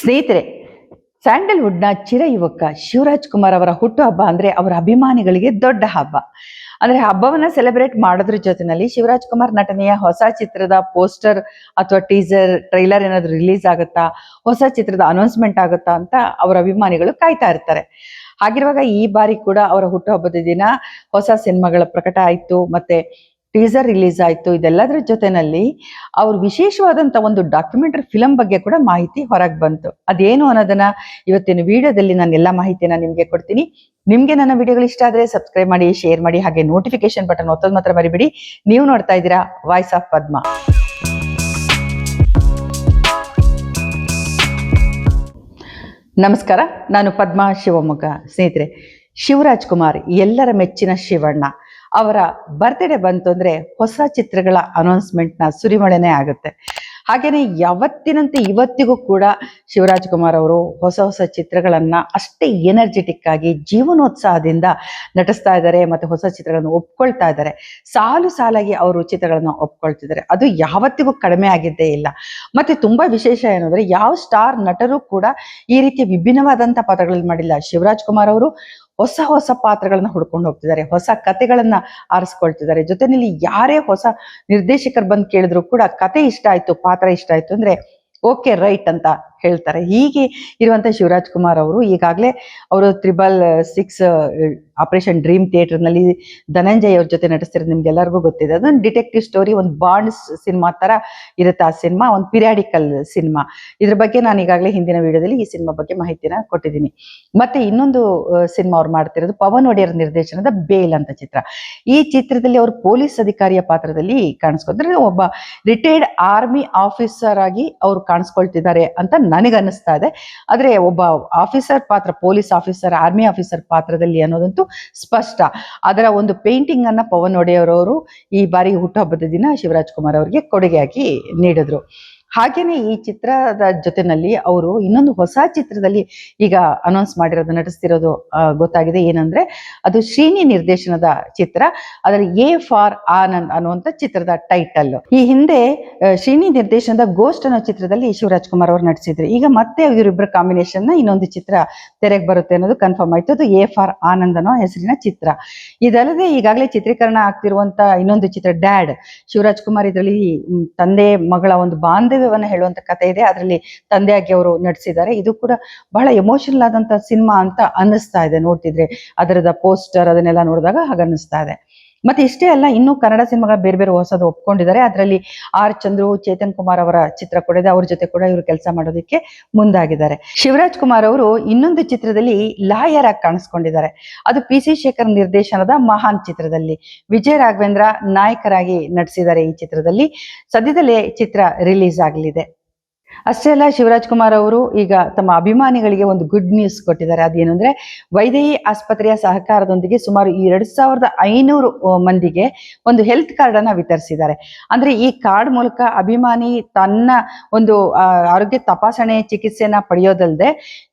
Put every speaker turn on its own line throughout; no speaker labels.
ಸ್ನೇಹಿತರೆ, ಸ್ಯಾಂಡಲ್ವುಡ್ನ ಚಿರ ಯುವಕ ಶಿವರಾಜ್ ಕುಮಾರ್ ಅವರ ಹುಟ್ಟುಹಬ್ಬ ಅಂದ್ರೆ ಅವರ ಅಭಿಮಾನಿಗಳಿಗೆ ದೊಡ್ಡ ಹಬ್ಬ. ಅಂದ್ರೆ ಹಬ್ಬವನ್ನ ಸೆಲೆಬ್ರೇಟ್ ಮಾಡೋದ್ರ ಜೊತೆನಲ್ಲಿ ಶಿವರಾಜ್ ಕುಮಾರ್ ನಟನೆಯ ಹೊಸ ಚಿತ್ರದ ಪೋಸ್ಟರ್ ಅಥವಾ ಟೀಸರ್ ಟ್ರೈಲರ್ ಏನಾದ್ರು ರಿಲೀಸ್ ಆಗುತ್ತಾ, ಹೊಸ ಚಿತ್ರದ ಅನೌನ್ಸ್ಮೆಂಟ್ ಆಗುತ್ತಾ ಅಂತ ಅವರ ಅಭಿಮಾನಿಗಳು ಕಾಯ್ತಾ ಇರ್ತಾರೆ. ಹಾಗಿರುವಾಗ ಈ ಬಾರಿ ಕೂಡ ಅವರ ಹುಟ್ಟುಹಬ್ಬದ ದಿನ ಹೊಸ ಸಿನಿಮಾಗಳ ಪ್ರಕಟ ಆಯ್ತು, ಮತ್ತೆ ಟೀಸರ್ ರಿಲೀಸ್ ಆಯ್ತು. ಇದೆಲ್ಲದರ ಜೊತೆನಲ್ಲಿ ಅವ್ರ ವಿಶೇಷವಾದಂತ ಒಂದು ಡಾಕ್ಯುಮೆಂಟರಿ ಫಿಲಂ ಬಗ್ಗೆ ಕೂಡ ಮಾಹಿತಿ ಹೊರಗೆ ಬಂತು. ಅದೇನು ಅನ್ನೋದನ್ನ ಇವತ್ತಿನ ವಿಡಿಯೋದಲ್ಲಿ ನಾನು ಎಲ್ಲ ಮಾಹಿತಿಯನ್ನ ನಿಮ್ಗೆ ಕೊಡ್ತೀನಿ. ನಿಮ್ಗೆ ನನ್ನ ವಿಡಿಯೋಗಳು ಇಷ್ಟ ಆದ್ರೆ ಸಬ್ಸ್ಕ್ರೈಬ್ ಮಾಡಿ, ಶೇರ್ ಮಾಡಿ, ಹಾಗೆ ನೋಟಿಫಿಕೇಶನ್ ಬಟನ್ ಒತ್ತೋದು ಮಾತ್ರ ಮರಿಬೇಡಿ. ನೀವು ನೋಡ್ತಾ ಇದ್ದೀರಾ ವಾಯ್ಸ್ ಆಫ್ ಪದ್ಮ. ನಮಸ್ಕಾರ, ನಾನು ಪದ್ಮಾ ಶಿವಮೊಗ್ಗ. ಸ್ನೇಹಿತರೆ, ಶಿವರಾಜ್ ಕುಮಾರ್ ಎಲ್ಲರ ಮೆಚ್ಚಿನ ಶಿವಣ್ಣ. ಅವರ ಬರ್ತ್ಡೇ ಬಂತು ಅಂದ್ರೆ ಹೊಸ ಚಿತ್ರಗಳ ಅನೌನ್ಸ್ಮೆಂಟ್ನ ಸುರಿಮಳೆನೇ ಆಗುತ್ತೆ. ಹಾಗೇನೆ ಯಾವತ್ತಿನಂತೆ ಇವತ್ತಿಗೂ ಕೂಡ ಶಿವರಾಜ್ ಕುಮಾರ್ ಅವರು ಹೊಸ ಹೊಸ ಚಿತ್ರಗಳನ್ನ ಅಷ್ಟೇ ಎನರ್ಜೆಟಿಕ್ ಆಗಿ ಜೀವನೋತ್ಸಾಹದಿಂದ ನಟಿಸ್ತಾ ಇದ್ದಾರೆ, ಮತ್ತೆ ಹೊಸ ಚಿತ್ರಗಳನ್ನು ಒಪ್ಕೊಳ್ತಾ ಇದ್ದಾರೆ. ಸಾಲು ಸಾಲಾಗಿ ಅವರು ಚಿತ್ರಗಳನ್ನ ಒಪ್ಕೊಳ್ತಿದ್ದಾರೆ. ಅದು ಯಾವತ್ತಿಗೂ ಕಡಿಮೆ ಆಗಿದ್ದೇ ಇಲ್ಲ. ಮತ್ತೆ ತುಂಬಾ ವಿಶೇಷ ಏನಂದ್ರೆ, ಯಾವ ಸ್ಟಾರ್ ನಟರು ಕೂಡ ಈ ರೀತಿಯ ವಿಭಿನ್ನವಾದಂತ ಪಾತ್ರಗಳಲ್ಲಿ ಮಾಡಿಲ್ಲ. ಶಿವರಾಜ್ ಕುಮಾರ್ ಅವರು ಹೊಸ ಹೊಸ ಪಾತ್ರಗಳನ್ನ ಹುಡ್ಕೊಂಡು ಹೋಗ್ತಿದ್ದಾರೆ, ಹೊಸ ಕತೆಗಳನ್ನ ಆರಿಸ್ಕೊಳ್ತಿದ್ದಾರೆ. ಜೊತೆನಲ್ಲಿ ಯಾರೇ ಹೊಸ ನಿರ್ದೇಶಕರು ಬಂದು ಕೇಳಿದ್ರು ಕೂಡ ಕತೆ ಇಷ್ಟ ಆಯ್ತು, ಪಾತ್ರ ಇಷ್ಟ ಆಯ್ತು ಅಂದ್ರೆ ಓಕೆ ರೈಟ್ ಅಂತ ಹೇಳ್ತಾರೆ. ಹೀಗೆ ಇರುವಂತ ಶಿವರಾಜ್ ಕುಮಾರ್ ಅವರು ಈಗಾಗಲೇ ಅವರು 666 ಆಪರೇಷನ್ ಡ್ರೀಮ್ ಥಿಯೇಟರ್ ನಲ್ಲಿ ಧನಂಜಯ್ ಅವ್ರ ಜೊತೆ ನಟಿಸ್ತಿರೋದು ನಿಮ್ಗೆಲ್ಲರಿಗೂ ಗೊತ್ತಿದೆ. ಅದೊಂದು ಡಿಟೆಕ್ಟಿವ್ ಸ್ಟೋರಿ, ಒಂದು ಬಾಂಡ್ ಸಿನಿಮಾ ತರ ಇರುತ್ತೆ ಆ ಸಿನಿಮಾ, ಒಂದು ಪಿರಿಯಾಡಿಕಲ್ ಸಿನಿಮಾ. ಇದ್ರ ಬಗ್ಗೆ ನಾನು ಈಗಾಗಲೇ ಹಿಂದಿನ ವಿಡಿಯೋದಲ್ಲಿ ಈ ಸಿನಿಮಾ ಬಗ್ಗೆ ಮಾಹಿತಿನ ಕೊಟ್ಟಿದ್ದೀನಿ. ಮತ್ತೆ ಇನ್ನೊಂದು ಸಿನಿಮಾ ಅವ್ರು ಮಾಡ್ತಿರೋದು ಪವನ್ ಒಡೆಯರ್ ನಿರ್ದೇಶನದ ಬೇಲ್ ಅಂತ ಚಿತ್ರ. ಈ ಚಿತ್ರದಲ್ಲಿ ಅವರು ಪೊಲೀಸ್ ಅಧಿಕಾರಿಯ ಪಾತ್ರದಲ್ಲಿ ಕಾಣಿಸ್ಕೊಂಡ್ರೆ, ಒಬ್ಬ ರಿಟೈರ್ಡ್ ಆರ್ಮಿ ಆಫೀಸರ್ ಆಗಿ ಅವ್ರು ಕಾಣಿಸ್ಕೊಳ್ತಿದ್ದಾರೆ ಅಂತ ನನಗನ್ನಿಸ್ತಾ ಇದೆ. ಆದ್ರೆ ಒಬ್ಬ ಆಫೀಸರ್ ಪಾತ್ರ, ಪೊಲೀಸ್ ಆಫೀಸರ್, ಆರ್ಮಿ ಆಫೀಸರ್ ಪಾತ್ರದಲ್ಲಿ ಅನ್ನೋದಂತೂ ಸ್ಪಷ್ಟ. ಅದರ ಒಂದು ಪೇಂಟಿಂಗ್ ಅನ್ನ ಪವನ್ ಒಡೆಯರ್ ಅವರು ಈ ಬಾರಿ ಹುಟ್ಟುಹಬ್ಬದ ದಿನ ಶಿವರಾಜ್ ಕುಮಾರ್ ಅವರಿಗೆ ಕೊಡುಗೆಯಾಗಿ ನೀಡಿದ್ರು. ಹಾಗೇನೆ ಈ ಚಿತ್ರದ ಜೊತೆನಲ್ಲಿ ಅವರು ಇನ್ನೊಂದು ಹೊಸ ಚಿತ್ರದಲ್ಲಿ ಈಗ ಅನೌನ್ಸ್ ಮಾಡಿರೋದು, ನಟಿಸ್ತಿರೋದು ಗೊತ್ತಾಗಿದೆ. ಏನಂದ್ರೆ ಅದು ಶ್ರೀನಿ ನಿರ್ದೇಶನದ ಚಿತ್ರ. ಅದರ ಎ ಫಾರ್ ಆನಂದ್ ಅನ್ನುವಂಥ ಚಿತ್ರದ ಟೈಟಲ್. ಈ ಹಿಂದೆ ಶ್ರೀನಿ ನಿರ್ದೇಶನದ ಗೋಸ್ಟ್ ಅನ್ನೋ ಚಿತ್ರದಲ್ಲಿ ಶಿವರಾಜ್ ಕುಮಾರ್ ಅವರು ನಟಿಸಿದ್ರು. ಈಗ ಮತ್ತೆ ಇವರಿಬ್ಬರ ಕಾಂಬಿನೇಷನ್ ನ ಇನ್ನೊಂದು ಚಿತ್ರ ತೆರೆಗೆ ಬರುತ್ತೆ ಅನ್ನೋದು ಕನ್ಫರ್ಮ್ ಆಯ್ತು. ಅದು ಎ ಫಾರ್ ಆನಂದ್ ಅನ್ನೋ ಹೆಸರಿನ ಚಿತ್ರ. ಇದಲ್ಲದೆ ಈಗಾಗಲೇ ಚಿತ್ರೀಕರಣ ಆಗ್ತಿರುವಂತ ಇನ್ನೊಂದು ಚಿತ್ರ ಡ್ಯಾಡ್. ಶಿವರಾಜ್ ಕುಮಾರ್ ಇದರಲ್ಲಿ ತಂದೆ ಮಗಳ ಒಂದು ಬಾಂಧವ್ಯವನ್ನ ಹೇಳುವಂತ ಕಥೆ ಇದೆ. ಅದರಲ್ಲಿ ತಂದೆಯಾಗಿ ಅವರು ನಟಿಸಿದ್ದಾರೆ. ಇದು ಕೂಡ ಬಹಳ ಎಮೋಷನಲ್ ಆದಂತ ಸಿನಿಮಾ ಅಂತ ಅನ್ನಿಸ್ತಾ ಇದೆ ನೋಡ್ತಿದ್ರೆ. ಅದರದ ಪೋಸ್ಟರ್ ಅದನ್ನೆಲ್ಲ ನೋಡಿದಾಗ ಹಾಗೆ ಅನ್ನಿಸ್ತಾ ಇದೆ. ಮತ್ತೆ ಇಷ್ಟೇ ಅಲ್ಲ, ಇನ್ನು ಕನ್ನಡ ಸಿನಿಮಾಗಳ ಬೇರೆ ಬೇರೆ ಹೊಸದು ಒಪ್ಕೊಂಡಿದ್ದಾರೆ. ಅದರಲ್ಲಿ ಆರ್ ಚಂದ್ರು, ಚೇತನ್ ಕುಮಾರ್ ಅವರ ಚಿತ್ರ ಕೂಡ ಇದೆ. ಅವ್ರ ಜೊತೆ ಕೂಡ ಇವರು ಕೆಲಸ ಮಾಡೋದಕ್ಕೆ ಮುಂದಾಗಿದ್ದಾರೆ. ಶಿವರಾಜ್ ಕುಮಾರ್ ಅವರು ಇನ್ನೊಂದು ಚಿತ್ರದಲ್ಲಿ ಲಾಯರ್ ಆಗಿ ಕಾಣಿಸ್ಕೊಂಡಿದ್ದಾರೆ. ಅದು PC ಶೇಖರ್ ನಿರ್ದೇಶನದ ಮಹಾನ್ ಚಿತ್ರದಲ್ಲಿ ವಿಜಯ ರಾಘವೇಂದ್ರ ನಾಯಕರಾಗಿ ನಟಿಸಿದ್ದಾರೆ. ಈ ಚಿತ್ರದಲ್ಲಿ ಸದ್ಯದಲ್ಲೇ ಚಿತ್ರ ರಿಲೀಸ್ ಆಗಲಿದೆ. ಅಷ್ಟೇ ಅಲ್ಲ, ಶಿವರಾಜ್ ಕುಮಾರ್ ಅವರು ಈಗ ತಮ್ಮ ಅಭಿಮಾನಿಗಳಿಗೆ ಒಂದು ಗುಡ್ ನ್ಯೂಸ್ ಕೊಟ್ಟಿದ್ದಾರೆ. ಅದೇನು ಅಂದ್ರೆ, ವೈದೇಹಿ ಆಸ್ಪತ್ರೆಯ ಸಹಕಾರದೊಂದಿಗೆ ಸುಮಾರು 2500 ಮಂದಿಗೆ ಒಂದು ಹೆಲ್ತ್ ಕಾರ್ಡ್ ಅನ್ನ ವಿತರಿಸಿದ್ದಾರೆ. ಅಂದ್ರೆ ಈ ಕಾರ್ಡ್ ಮೂಲಕ ಅಭಿಮಾನಿ ತನ್ನ ಒಂದು ಆರೋಗ್ಯ ತಪಾಸಣೆ ಚಿಕಿತ್ಸೆಯನ್ನ ಪಡೆಯೋದಲ್ಲದೆ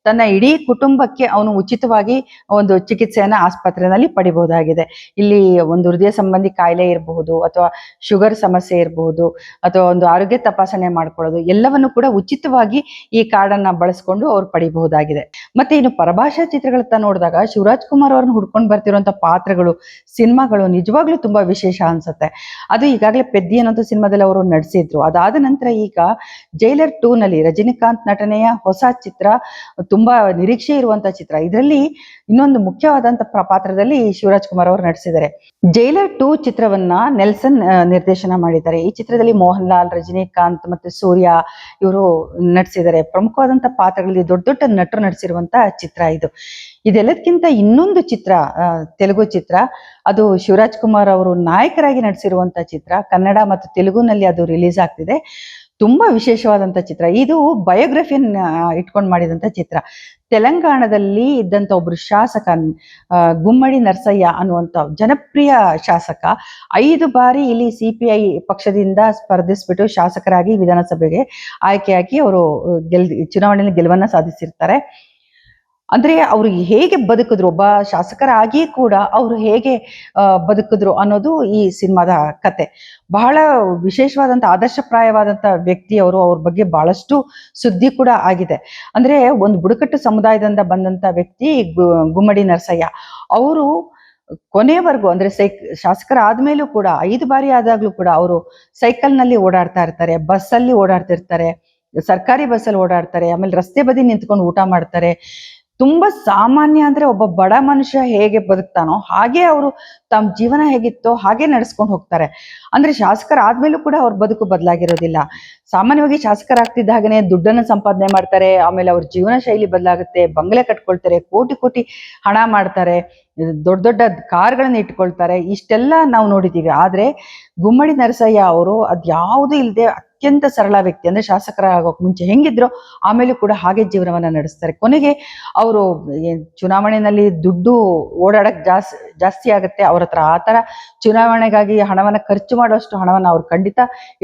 ತನ್ನ ಇಡೀ ಕುಟುಂಬಕ್ಕೆ ಅವನು ಉಚಿತವಾಗಿ ಒಂದು ಚಿಕಿತ್ಸೆಯನ್ನ ಆಸ್ಪತ್ರೆಯಲ್ಲಿ ಪಡಿಬಹುದಾಗಿದೆ. ಇಲ್ಲಿ ಒಂದು ಹೃದಯ ಸಂಬಂಧಿ ಕಾಯಿಲೆ ಇರಬಹುದು, ಅಥವಾ ಶುಗರ್ ಸಮಸ್ಯೆ ಇರಬಹುದು, ಅಥವಾ ಒಂದು ಆರೋಗ್ಯ ತಪಾಸಣೆ ಮಾಡ್ಕೊಳ್ಳೋದು, ಎಲ್ಲವನ್ನು ಕೂಡ ಉಚಿತವಾಗಿ ಈ ಕಾರ್ಡ್ ಅನ್ನ ಬಳಸ್ಕೊಂಡು ಅವ್ರು ಪಡಿಬಹುದಾಗಿದೆ. ಮತ್ತೆ ಇನ್ನು ಪರಭಾಷಾ ಚಿತ್ರಗಳತ್ತ ನೋಡಿದಾಗ ಶಿವರಾಜ್ ಕುಮಾರ್ ಅವ್ರನ್ನ ಹುಡ್ಕೊಂಡು ಬರ್ತಿರುವಂತ ಪಾತ್ರಗಳು, ಸಿನಿಮಾಗಳು ನಿಜವಾಗ್ಲೂ ತುಂಬಾ ವಿಶೇಷ ಅನ್ಸುತ್ತೆ. ಅದು ಈಗಾಗಲೇ ಪೆದ್ದಿ ಅನ್ನೋ ಸಿನಿಮಾದಲ್ಲಿ ಅವರು ನಡೆಸಿದ್ರು. ಅದಾದ ನಂತರ ಈಗ ಜೈಲರ್ 2 ನಲ್ಲಿ ರಜನಿಕಾಂತ್ ನಟನೆಯ ಹೊಸ ಚಿತ್ರ, ತುಂಬಾ ನಿರೀಕ್ಷೆ ಇರುವಂತ ಚಿತ್ರ. ಇದರಲ್ಲಿ ಇನ್ನೊಂದು ಮುಖ್ಯವಾದಂತ ಪಾತ್ರದಲ್ಲಿ ಶಿವರಾಜ್ ಕುಮಾರ್ ಅವರು ನಟಿಸಿದ್ದಾರೆ. ಜೈಲರ್ 2 ಚಿತ್ರವನ್ನ ನೆಲ್ಸನ್ ನಿರ್ದೇಶನ ಮಾಡಿದ್ದಾರೆ. ಈ ಚಿತ್ರದಲ್ಲಿ ಮೋಹನ್ ಲಾಲ್, ರಜನಿಕಾಂತ್ ಮತ್ತೆ ಸೂರ್ಯ ಇವರು ನಟಿಸಿದ್ದಾರೆ. ಪ್ರಮುಖವಾದಂತ ಪಾತ್ರಗಳಲ್ಲಿ ದೊಡ್ಡ ದೊಡ್ಡ ನಟರು ನಟಿಸಿರುವಂತ ಚಿತ್ರ ಇದು. ಇದೆಲ್ಲದಕ್ಕಿಂತ ಇನ್ನೊಂದು ಚಿತ್ರ, ತೆಲುಗು ಚಿತ್ರ, ಅದು ಶಿವರಾಜ್ ಕುಮಾರ್ ಅವರು ನಾಯಕರಾಗಿ ನಟಿಸಿರುವಂತ ಚಿತ್ರ. ಕನ್ನಡ ಮತ್ತು ತೆಲುಗುನಲ್ಲಿ ಅದು ರಿಲೀಸ್ ಆಗ್ತಿದೆ. ತುಂಬಾ ವಿಶೇಷವಾದಂತ ಚಿತ್ರ ಇದು. ಬಯೋಗ್ರಫಿಯನ್ನ ಇಟ್ಕೊಂಡು ಮಾಡಿದಂತ ಚಿತ್ರ. ತೆಲಂಗಾಣದಲ್ಲಿ ಇದ್ದಂತ ಒಬ್ರು ಶಾಸಕ, ಗುಮ್ಮಡಿ ನರಸಯ್ಯ ಅನ್ನುವಂತ ಜನಪ್ರಿಯ ಶಾಸಕ, 5 ಬಾರಿ ಇಲ್ಲಿ CPI ಪಕ್ಷದಿಂದ ಸ್ಪರ್ಧಿಸ್ಬಿಟ್ಟು ಶಾಸಕರಾಗಿ ವಿಧಾನಸಭೆಗೆ ಆಯ್ಕೆಯಾಗಿ ಅವರು ಚುನಾವಣೆಯಲ್ಲಿ ಗೆಲುವನ್ನ ಸಾಧಿಸಿರ್ತಾರೆ. ಅಂದ್ರೆ ಅವರು ಹೇಗೆ ಬದುಕಿದ್ರು, ಒಬ್ಬ ಶಾಸಕರಾಗಿ ಕೂಡ ಅವರು ಹೇಗೆ ಬದುಕಿದ್ರು ಅನ್ನೋದು ಈ ಸಿನಿಮಾದ ಕತೆ. ಬಹಳ ವಿಶೇಷವಾದಂಥ ಆದರ್ಶಪ್ರಾಯವಾದಂಥ ವ್ಯಕ್ತಿ ಅವರು. ಅವ್ರ ಬಗ್ಗೆ ಬಹಳಷ್ಟು ಸುದ್ದಿ ಕೂಡ ಆಗಿದೆ. ಅಂದ್ರೆ ಒಂದು ಬುಡಕಟ್ಟು ಸಮುದಾಯದಿಂದ ಬಂದಂತ ವ್ಯಕ್ತಿ ಗುಮ್ಮಡಿ ನರಸಯ್ಯ. ಅವರು ಕೊನೆವರೆಗೂ ಅಂದ್ರೆ ಶಾಸಕರಾದ್ಮೇಲೂ ಕೂಡ 5 ಬಾರಿ ಆದಾಗ್ಲೂ ಕೂಡ ಅವರು ಸೈಕಲ್ನಲ್ಲಿ ಓಡಾಡ್ತಾ ಇರ್ತಾರೆ, ಬಸ್ಸಲ್ಲಿ ಓಡಾಡ್ತಿರ್ತಾರೆ, ಸರ್ಕಾರಿ ಬಸ್ಸಲ್ಲಿ ಓಡಾಡ್ತಾರೆ, ಆಮೇಲೆ ರಸ್ತೆ ಬದಿ ನಿಂತ್ಕೊಂಡು ಊಟ ಮಾಡ್ತಾರೆ. ತುಂಬಾ ಸಾಮಾನ್ಯ, ಅಂದ್ರೆ ಒಬ್ಬ ಬಡ ಮನುಷ್ಯ ಹೇಗೆ ಬದುಕ್ತಾನೋ ಹಾಗೆ ಅವರು ತಮ್ಮ ಜೀವನ ಹೇಗಿತ್ತೋ ಹಾಗೆ ನಡೆಸ್ಕೊಂಡು ಹೋಗ್ತಾರೆ. ಅಂದ್ರೆ ಶಾಸಕರಾದ್ಮೇಲೂ ಕೂಡ ಅವ್ರ ಬದುಕು ಬದಲಾಗಿರೋದಿಲ್ಲ. ಸಾಮಾನ್ಯವಾಗಿ ಶಾಸಕರಾಗ್ತಿದ್ದ ಹಾಗೇನೆ ದುಡ್ಡನ್ನು ಸಂಪಾದನೆ ಮಾಡ್ತಾರೆ, ಆಮೇಲೆ ಅವ್ರ ಜೀವನ ಶೈಲಿ ಬದಲಾಗುತ್ತೆ, ಬಂಗ್ಲೆ ಕಟ್ಕೊಳ್ತಾರೆ, ಕೋಟಿ ಕೋಟಿ ಹಣ ಮಾಡ್ತಾರೆ, ದೊಡ್ಡ ದೊಡ್ಡ ಕಾರ್ಗಳನ್ನ ಇಟ್ಕೊಳ್ತಾರೆ. ಇಷ್ಟೆಲ್ಲ ನಾವು ನೋಡಿದೀವಿ. ಆದ್ರೆ ಗುಮ್ಮಡಿ ನರಸಯ್ಯ ಅವರು ಅದ್ಯಾವುದೂ ಇಲ್ಲದೆ ಅತ್ಯಂತ ಸರಳ ವ್ಯಕ್ತಿ. ಅಂದ್ರೆ ಶಾಸಕರಾಗೋಕ್ ಮುಂಚೆ ಹೆಂಗಿದ್ರು ಆಮೇಲೂ ಕೂಡ ಹಾಗೆ ಜೀವನವನ್ನ ನಡೆಸ್ತಾರೆ. ಕೊನೆಗೆ ಅವರು ಚುನಾವಣೆಯಲ್ಲಿ ದುಡ್ಡು ಓಡಾಡಕ್ ಜಾಸ್ತಿ ಆಗುತ್ತೆ ಅವ್ರ ಹತ್ರ. ಆ ತರ ಚುನಾವಣೆಗಾಗಿ ಹಣವನ್ನ ಖರ್ಚು ಮಾಡುವಷ್ಟು ಹಣವನ್ನ ಅವ್ರು ಖಂಡಿತ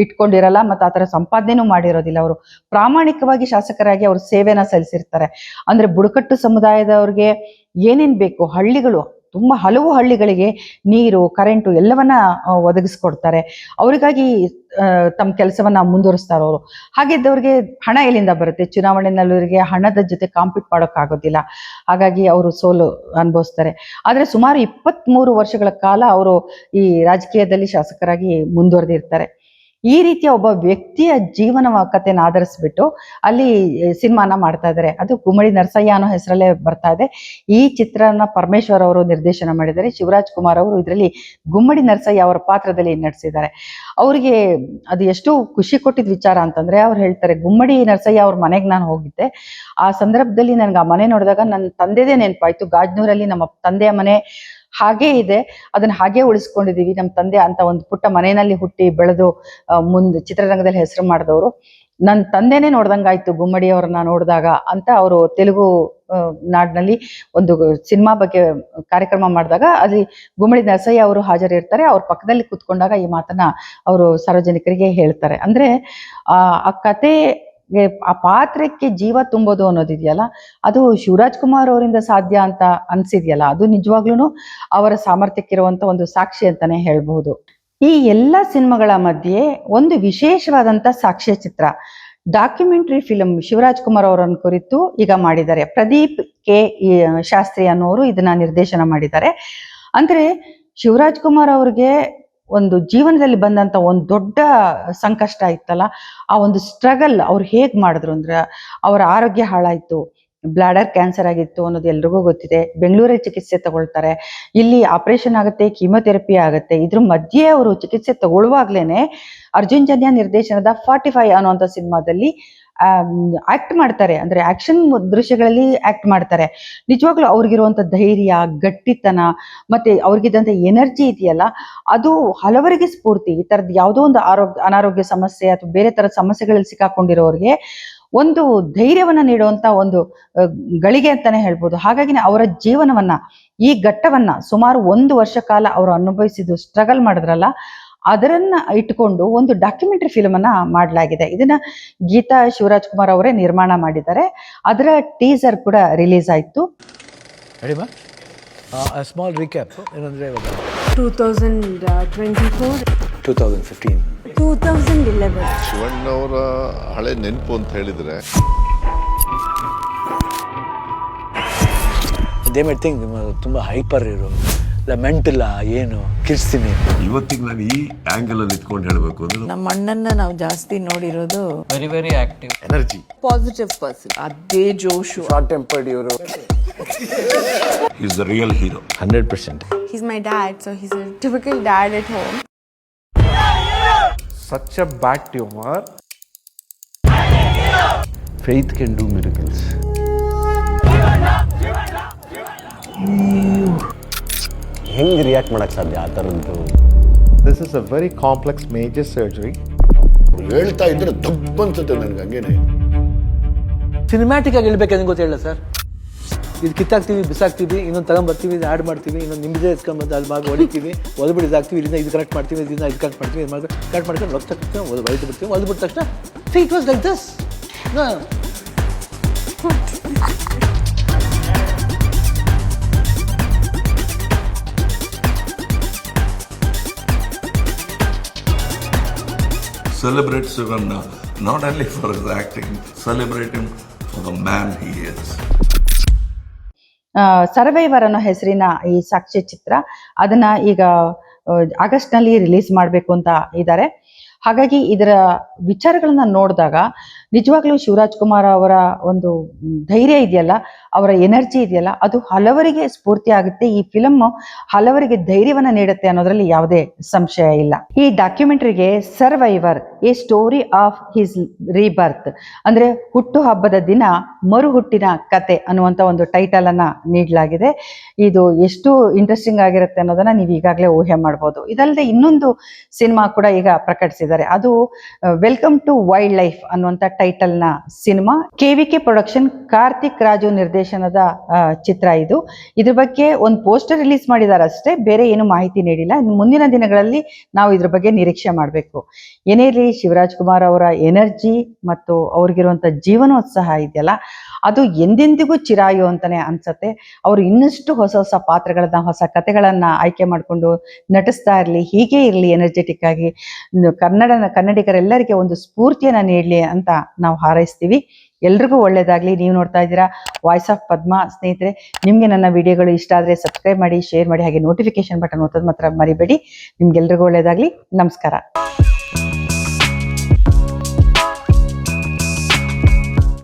ಇಟ್ಕೊಂಡಿರಲ್ಲ, ಮತ್ತೆ ಆತರ ಸಂಪಾದನೆನೂ ಮಾಡಿರೋದಿಲ್ಲ. ಅವರು ಪ್ರಾಮಾಣಿಕವಾಗಿ ಶಾಸಕರಾಗಿ ಅವ್ರ ಸೇವೆನ ಸಲ್ಲಿಸಿರ್ತಾರೆ. ಅಂದ್ರೆ ಬುಡಕಟ್ಟು ಸಮುದಾಯದವ್ರಿಗೆ ಏನೇನ್ ಬೇಕು, ಹಳ್ಳಿಗಳು ತುಂಬಾ ಹಲವು ಹಳ್ಳಿಗಳಿಗೆ ನೀರು, ಕರೆಂಟು ಎಲ್ಲವನ್ನ ಒದಗಿಸ್ಕೊಡ್ತಾರೆ. ಅವರಿಗಾಗಿ ತಮ್ಮ ಕೆಲಸವನ್ನ ಮುಂದುವರಿಸ್ತಾರೆ ಅವರು. ಹಾಗಿದ್ದವ್ರಿಗೆ ಹಣ ಎಲ್ಲಿಂದ ಬರುತ್ತೆ? ಚುನಾವಣೆನಲ್ಲವರಿಗೆ ಹಣದ ಜೊತೆ ಕಾಂಪೀಟ್ ಮಾಡೋಕ್ಕಾಗೋದಿಲ್ಲ. ಹಾಗಾಗಿ ಅವರು ಸೋಲು ಅನುಭವಿಸ್ತಾರೆ. ಆದ್ರೆ ಸುಮಾರು 23 ವರ್ಷಗಳ ಕಾಲ ಅವರು ಈ ರಾಜಕೀಯದಲ್ಲಿ ಶಾಸಕರಾಗಿ ಮುಂದುವರೆದಿರ್ತಾರೆ. ಈ ರೀತಿಯ ಒಬ್ಬ ವ್ಯಕ್ತಿಯ ಜೀವನ ಕಥೆನ ಆಧರಿಸ್ಬಿಟ್ಟು ಅಲ್ಲಿ ಸಿನಿಮಾನ ಮಾಡ್ತಾ ಇದ್ದಾರೆ. ಅದು ಗುಮ್ಮಡಿ ನರಸಯ್ಯ ಅನ್ನೋ ಹೆಸರಲ್ಲೇ ಬರ್ತಾ ಇದೆ. ಈ ಚಿತ್ರನ ಪರಮೇಶ್ವರ್ ಅವರು ನಿರ್ದೇಶನ ಮಾಡಿದ್ದಾರೆ. ಶಿವರಾಜ್ ಕುಮಾರ್ ಅವರು ಇದರಲ್ಲಿ ಗುಮ್ಮಡಿ ನರಸಯ್ಯ ಅವರ ಪಾತ್ರದಲ್ಲಿ ನಟಿಸಿದ್ದಾರೆ. ಅವರಿಗೆ ಅದು ಎಷ್ಟು ಖುಷಿ ಕೊಟ್ಟಿದ್ ವಿಚಾರ ಅಂತಂದ್ರೆ, ಅವ್ರು ಹೇಳ್ತಾರೆ, ಗುಮ್ಮಡಿ ನರಸಯ್ಯ ಅವ್ರ ಮನೆಗೆ ನಾನು ಹೋಗಿದ್ದೆ. ಆ ಸಂದರ್ಭದಲ್ಲಿ ನನ್ಗೆ ಆ ಮನೆ ನೋಡಿದಾಗ ನನ್ನ ತಂದೆದೇ ನೆನಪಾಯ್ತು. ಗಾಜನೂರಲ್ಲಿ ನಮ್ಮ ತಂದೆಯ ಮನೆ ಹಾಗೇ ಇದೆ, ಅದನ್ನ ಹಾಗೆ ಉಳಿಸ್ಕೊಂಡಿದೀವಿ. ನಮ್ಮ ತಂದೆ ಅಂತ ಒಂದು ಪುಟ್ಟ ಮನೆಯಲ್ಲಿ ಹುಟ್ಟಿ ಬೆಳೆದು ಮುಂದೆ ಚಿತ್ರರಂಗದಲ್ಲಿ ಹೆಸರು ಮಾಡಿದವರು. ನನ್ನ ತಂದೆನೇ ನೋಡ್ದಂಗಾಯ್ತು ಗುಮ್ಮಡಿ ಅವ್ರನ್ನ ನೋಡಿದಾಗ ಅಂತ ಅವರು ತೆಲುಗು ನಾಡಿನಲ್ಲಿ ಒಂದು ಸಿನಿಮಾ ಬಗ್ಗೆ ಕಾರ್ಯಕ್ರಮ ಮಾಡಿದಾಗ ಅಲ್ಲಿ ಗುಮ್ಮಡಿ ನರಸಯ್ಯ ಅವರು ಹಾಜರಿರ್ತಾರೆ. ಅವ್ರ ಪಕ್ಕದಲ್ಲಿ ಕೂತ್ಕೊಂಡಾಗ ಈ ಮಾತನ್ನ ಅವರು ಸಾರ್ವಜನಿಕರಿಗೆ ಹೇಳ್ತಾರೆ. ಅಂದ್ರೆ ಆ ಕತೆ, ಆ ಪಾತ್ರಕ್ಕೆ ಜೀವ ತುಂಬೋದು ಅನ್ನೋದಿದೆಯಲ್ಲ, ಅದು ಶಿವರಾಜ್ ಕುಮಾರ್ ಅವರಿಂದ ಸಾಧ್ಯ ಅಂತ ಅನ್ಸಿದ್ಯಲ್ಲ, ಅದು ನಿಜವಾಗ್ಲೂ ಅವರ ಸಾಮರ್ಥ್ಯಕ್ಕಿರುವಂತ ಒಂದು ಸಾಕ್ಷಿ ಅಂತಾನೆ ಹೇಳ್ಬಹುದು. ಈ ಎಲ್ಲ ಸಿನಿಮಾಗಳ ಮಧ್ಯೆ ಒಂದು ವಿಶೇಷವಾದಂತ ಸಾಕ್ಷ್ಯ ಚಿತ್ರ, ಡಾಕ್ಯುಮೆಂಟರಿ ಫಿಲ್ಮ್ ಶಿವರಾಜ್ ಕುಮಾರ್ ಅವರನ್ನು ಕುರಿತು ಈಗ ಮಾಡಿದ್ದಾರೆ. ಪ್ರದೀಪ್ ಕೆ ಶಾಸ್ತ್ರಿ ಅನ್ನೋರು ಇದನ್ನ ನಿರ್ದೇಶನ ಮಾಡಿದ್ದಾರೆ. ಅಂದ್ರೆ ಶಿವರಾಜ್ ಕುಮಾರ್ ಅವ್ರಿಗೆ ಒಂದು ಜೀವನದಲ್ಲಿ ಬಂದಂತ ಒಂದು ದೊಡ್ಡ ಸಂಕಷ್ಟ ಇತ್ತಲ್ಲ, ಆ ಒಂದು ಸ್ಟ್ರಗಲ್ ಅವ್ರು ಹೇಗ್ ಮಾಡಿದ್ರು ಅಂದ್ರೆ, ಅವರ ಆರೋಗ್ಯ ಹಾಳಾಯ್ತು, ಬ್ಲಾಡರ್ ಕ್ಯಾನ್ಸರ್ ಆಗಿತ್ತು ಅನ್ನೋದು ಎಲ್ರಿಗೂ ಗೊತ್ತಿದೆ. ಬೆಂಗಳೂರಲ್ಲಿ ಚಿಕಿತ್ಸೆ ತಗೊಳ್ತಾರೆ, ಇಲ್ಲಿ ಆಪರೇಷನ್ ಆಗುತ್ತೆ, ಕೀಮೋಥೆರಪಿ ಆಗುತ್ತೆ. ಇದ್ರ ಮಧ್ಯೆ ಅವರು ಚಿಕಿತ್ಸೆ ತಗೊಳ್ಳುವಾಗ್ಲೇನೆ ಅರ್ಜುನ್ ಜನ್ಯ ನಿರ್ದೇಶನದ 45 ಅನ್ನುವಂಥ ಸಿನಿಮಾದಲ್ಲಿ ಆಕ್ಟ್ ಮಾಡ್ತಾರೆ. ಅಂದ್ರೆ ಆಕ್ಷನ್ ದೃಶ್ಯಗಳಲ್ಲಿ ಆಕ್ಟ್ ಮಾಡ್ತಾರೆ. ನಿಜವಾಗ್ಲೂ ಅವ್ರಿಗಿರುವಂತ ಧೈರ್ಯ, ಗಟ್ಟಿತನ, ಮತ್ತೆ ಅವ್ರಿಗಿದ್ದಂತ ಎನರ್ಜಿ ಇದೆಯಲ್ಲ, ಅದು ಹಲವರಿಗೆ ಸ್ಫೂರ್ತಿ. ಈ ತರದ್ ಯಾವುದೋ ಒಂದು ಅನಾರೋಗ್ಯ ಸಮಸ್ಯೆ ಅಥವಾ ಬೇರೆ ತರದ ಸಮಸ್ಯೆಗಳಲ್ಲಿ ಸಿಕ್ಕಾಕೊಂಡಿರೋರಿಗೆ ಒಂದು ಧೈರ್ಯವನ್ನ ನೀಡುವಂತ ಒಂದು ಗಳಿಗೆ ಅಂತಾನೆ ಹೇಳ್ಬೋದು. ಹಾಗಾಗಿ ಅವರ ಜೀವನವನ್ನ, ಈ ಘಟ್ಟವನ್ನ ಸುಮಾರು 1 ವರ್ಷ ಕಾಲ ಅವರು ಅನುಭವಿಸಿದ್ದು, ಸ್ಟ್ರಗಲ್ ಮಾಡಿದ್ರಲ್ಲ, ಅದರನ್ನ ಇಟ್ಕೊಂಡು ಒಂದು ಡಾಕ್ಯುಮೆಂಟರಿ ಫಿಲ್ಮ್ ಅನ್ನ ಮಾಡಲಾಗಿದೆ. ಇದನ್ನ ಗೀತಾ ಶಿವರಾಜ್ ಕುಮಾರ್ ಅವರೇ ನಿರ್ಮಾಣ ಮಾಡಿದ್ದಾರೆ. ಅದರ ಟೀಸರ್ ಕೂಡ ರಿಲೀಸ್ ಆಯ್ತು.
ಸ್ಮಾಲ್ ರೀಕ್ಯಾಪ್ ಏನಂದ್ರೆ
2024
2015
2011
ಶಿವಣ್ಣವರ ಹಳೆ ನೆನಪು ಅಂತ ಹೇಳಿದ್ರೆ
ದೇ ಮೈಟ್ ಥಿಂಕ್ ತುಂಬ ಹೈಪರ್ ಇರೋ ಇಲ್ಲ ಮೆಂಟಲ್ಲ ಏನು ಕಿರ್ಸ್ತೀನಿ.
ಇವತ್ತಿಗೆ ನಾನು ಈ ಆಂಗಲ್ ಅಲ್ಲಿ ಇಟ್ಕೊಂಡು ಹೇಳಬೇಕು ಅಂದ್ರೆ
ನಮ್ಮ ಅಣ್ಣನ್ನ ನಾವು ಜಾಸ್ತಿ ನೋಡಿರೋದು
very very active,
energy,
positive person, ಅದೇ ಜೋಶು,
ಶಾರ್ಟ್ ಟೆಂಪರ್ಡ್ ಇವರು.
Is the real hero
100%.
he's my dad, so he's a typical dad at home.
Such a bad tumor.
Faith can do miracles. ಹೆಂಗೆ ರಿಯಾಕ್ಟ್ ಮಾಡಕ್ಕೆ ಸಾಧ್ಯ ಆ ಥರದ್ದು?
This is a very complex major surgery.
ಹೇಳ್ತಾ ಇದ್ರೆ ದಪ್ಪ ಅನ್ಸುತ್ತೆ ನನಗೆ. ಹಂಗೇನೆ
ಸಿನಿಮ್ಯಾಟಿಕ್ ಆಗಿ ಹೇಳ್ಬೇಕಂದ್ರೆ ಗೊತ್ತಿಲ್ಲ ಸರ್. ಇದು ಕಿತ್ತಾಕ್ತೀವಿ, ಬಿಸಾಕ್ತೀವಿ, ಇನ್ನೊಂದು ತಗೊಂಬರ್ತೀವಿ, ಇದು ಆ್ಯಡ್ ಮಾಡ್ತೀವಿ, ಇನ್ನೊಂದು ನಿಮ್ಮದೇ ಎತ್ಕೊಂಡ್ಬಂದು ಅಲ್ಲಿ ಮಾಡಿ ಹೊಡಿತೀವಿ, ಒದ್ಬಿಟ್ಟು ಇದಾಗ್ತೀವಿ, ಇಲ್ಲಿಂದ ಇದು ಕರೆಕ್ಟ್ ಮಾಡ್ತೀವಿ, ಇದರಿಂದ ಇದು ಕರೆಕ್ಟ್ ಮಾಡ್ತೀವಿ, ಇದು ಮಾಡಿ ಕರೆಕ್ಟ್ ಮಾಡ್ಕೊಂಡು ರಕ್ತ ಒಯ್ದು ಬಿಡ್ತೀವಿ, ಒದ್ಬಿಟ್ಟ ತಕ್ಷಣ it was like this.
celebrate Sivanna not only for his acting, celebrate him for the man he is.
Survivor ಅನ್ನೋ ಹೆಸರಿನ ಈ ಸಾಕ್ಷ್ಯ ಚಿತ್ರ ಅದನ್ನ ಈಗ ಆಗಸ್ಟ್ ನಲ್ಲಿ ರಿಲೀಸ್ ಮಾಡಬೇಕು ಅಂತ ಇದ್ದಾರೆ. ಹಾಗಾಗಿ ಇದರ ವಿಚಾರಗಳನ್ನ ನೋಡಿದಾಗ ನಿಜವಾಗ್ಲೂ ಶಿವರಾಜ್ ಕುಮಾರ್ ಅವರ ಒಂದು ಧೈರ್ಯ ಇದೆಯಲ್ಲ, ಅವರ ಎನರ್ಜಿ ಇದೆಯಲ್ಲ, ಅದು ಹಲವರಿಗೆ ಸ್ಫೂರ್ತಿ ಆಗುತ್ತೆ. ಈ ಫಿಲಮ್ ಹಲವರಿಗೆ ಧೈರ್ಯವನ್ನ ನೀಡುತ್ತೆ ಅನ್ನೋದ್ರಲ್ಲಿ ಯಾವುದೇ ಸಂಶಯ ಇಲ್ಲ. ಈ ಡಾಕ್ಯುಮೆಂಟರಿಗೆ survivor a story of his rebirth ಅಂದ್ರೆ ಹುಟ್ಟು ಹಬ್ಬದ ದಿನ ಮರುಹುಟ್ಟಿನ ಕತೆ ಅನ್ನುವಂತ ಒಂದು ಟೈಟಲ್ ಅನ್ನ ನೀಡಲಾಗಿದೆ. ಇದು ಎಷ್ಟು ಇಂಟ್ರೆಸ್ಟಿಂಗ್ ಆಗಿರುತ್ತೆ ಅನ್ನೋದನ್ನ ನೀವು ಈಗಾಗಲೇ ಊಹೆ ಮಾಡ್ಬೋದು. ಇದಲ್ಲದೆ ಇನ್ನೊಂದು ಸಿನಿಮಾ ಕೂಡ ಈಗ ಪ್ರಕಟಿಸಿದ್ದಾರೆ, ಅದು ವೆಲ್ಕಮ್ ಟು ವೈಲ್ಡ್ ಲೈಫ್ ಅನ್ನುವಂತ ಟೈಟಲ್ ನ cinema. KVK production, Karthik Raju ನಿರ್ದೇಶನದ ಚಿತ್ರ ಇದು. ಇದ್ರ ಬಗ್ಗೆ ಒಂದು ಪೋಸ್ಟರ್ ರಿಲೀಸ್ ಮಾಡಿದ್ದಾರೆ ಅಷ್ಟೇ, ಬೇರೆ ಏನು ಮಾಹಿತಿ ನೀಡಿಲ್ಲ. ಮುಂದಿನ ದಿನಗಳಲ್ಲಿ ನಾವು ಇದ್ರ ಬಗ್ಗೆ ನಿರೀಕ್ಷೆ ಮಾಡಬೇಕು. ಏನೇ ಇರಲಿ, ಶಿವರಾಜ್ ಕುಮಾರ್ ಅವರ ಎನರ್ಜಿ ಮತ್ತು ಅವ್ರಿಗಿರುವಂತ ಜೀವನೋತ್ಸಾಹ ಇದೆಯಲ್ಲ, ಅದು ಎಂದೆಂದಿಗೂ ಚಿರಾಯು ಅಂತಾನೆ ಅನ್ಸತ್ತೆ. ಅವರು ಇನ್ನಷ್ಟು ಹೊಸ ಹೊಸ ಪಾತ್ರಗಳನ್ನ, ಹೊಸ ಕಥೆಗಳನ್ನ ಆಯ್ಕೆ ಮಾಡಿಕೊಂಡು ನಟಿಸ್ತಾ ಇರಲಿ, ಹೀಗೆ ಇರಲಿ ಎನರ್ಜೆಟಿಕ್ ಆಗಿ. ಕನ್ನಡಿಗರೆಲ್ಲರಿಗೆ ಒಂದು ಸ್ಫೂರ್ತಿಯನ್ನ ನೀಡಲಿ ಅಂತ ನಾವು ಹಾರೈಸ್ತೀವಿ. ಎಲ್ರಿಗೂ ಒಳ್ಳೇದಾಗ್ಲಿ. ನೀವು ನೋಡ್ತಾ ಇದ್ದೀರಾ ವಾಯ್ಸ್ ಆಫ್ ಪದ್ಮ. ಸ್ನೇಹಿತರೆ, ನಿಮ್ಗೆ ನನ್ನ ವಿಡಿಯೋಗಳು ಇಷ್ಟ ಆದ್ರೆ ಸಬ್ಸ್ಕ್ರೈಬ್ ಮಾಡಿ, ಶೇರ್ ಮಾಡಿ, ಹಾಗೆ ನೋಟಿಫಿಕೇಶನ್ ಬಟನ್ ಒತ್ತೋದು ಮಾತ್ರ ಮರಿಬೇಡಿ. ನಿಮ್ಗೆಲ್ರಿಗೂ ಒಳ್ಳೇದಾಗ್ಲಿ. ನಮಸ್ಕಾರ.